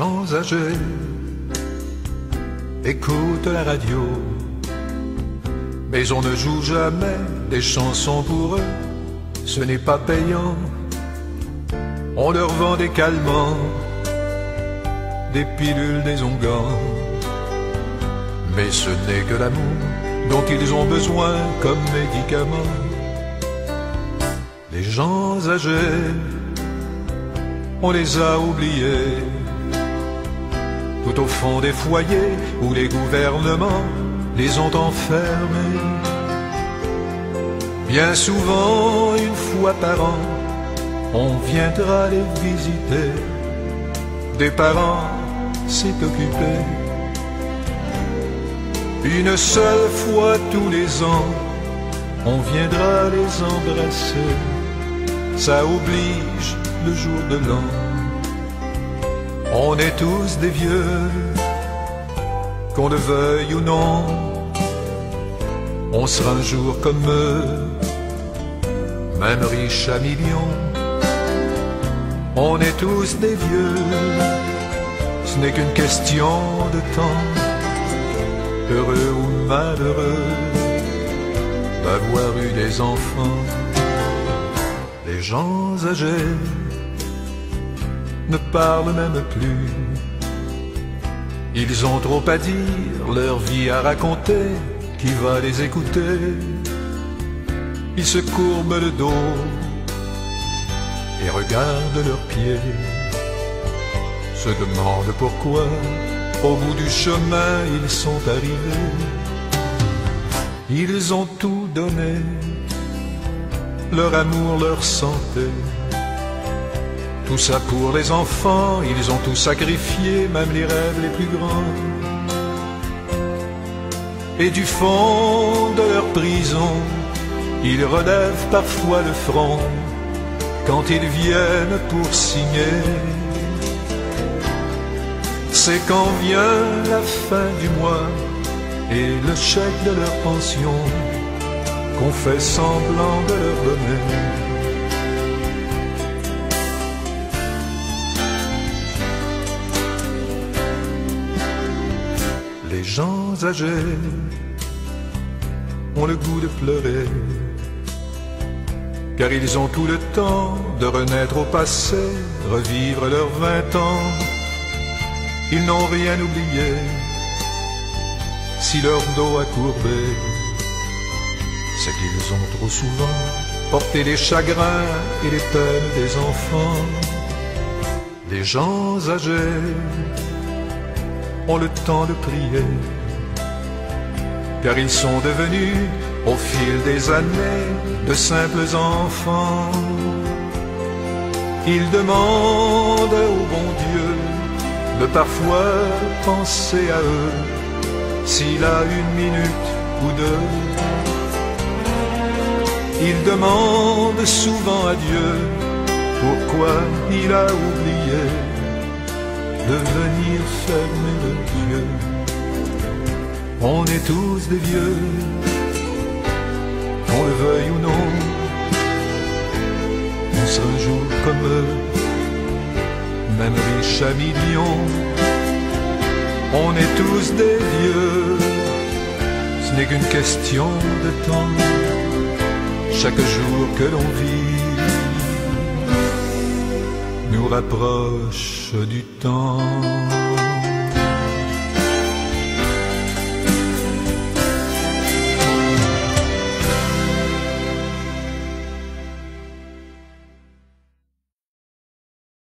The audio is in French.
gens âgés écoutent la radio, mais on ne joue jamais des chansons pour eux, ce n'est pas payant. On leur vend des calmants, des pilules, des onguents, mais ce n'est que l'amour dont ils ont besoin comme médicament. Les gens âgés, on les a oubliés, tout au fond des foyers où les gouvernements les ont enfermés. Bien souvent, une fois par an, on viendra les visiter. Des parents s'est occupé. Une seule fois tous les ans, on viendra les embrasser. Ça oblige le jour de l'an. On est tous des vieux, qu'on le veuille ou non. On sera un jour comme eux, même riche à millions. On est tous des vieux, ce n'est qu'une question de temps. Heureux ou malheureux d'avoir eu des enfants. Les gens âgés ne parlent même plus. Ils ont trop à dire, leur vie à raconter. Qui va les écouter? Ils se courbent le dos et regardent leurs pieds, se demandent pourquoi au bout du chemin ils sont arrivés. Ils ont tout donné, leur amour, leur santé, tout ça pour les enfants. Ils ont tout sacrifié, même les rêves les plus grands. Et du fond de leur prison, ils relèvent parfois le front quand ils viennent pour signer. C'est quand vient la fin du mois et le chèque de leur pension qu'on fait semblant de leur donner. Les gens âgés ont le goût de pleurer, car ils ont tout le temps de renaître au passé, revivre leurs 20 ans. Ils n'ont rien oublié, si leur dos a courbé, c'est qu'ils ont trop souvent porté les chagrins et les peines des enfants. Les gens âgés ont le temps de prier, car ils sont devenus, au fil des années, de simples enfants. Ils demandent au bon Dieu de parfois penser à eux, s'il a une minute ou deux. Ils demandent souvent à Dieu pourquoi il a oublié de venir fermer leurs yeux. On est tous des vieux, qu'on le veuille ou non. On sera un jour comme eux, même riches à millions. On est tous des vieux, ce n'est qu'une question de temps. Chaque jour que l'on vit nous rapproche du temps.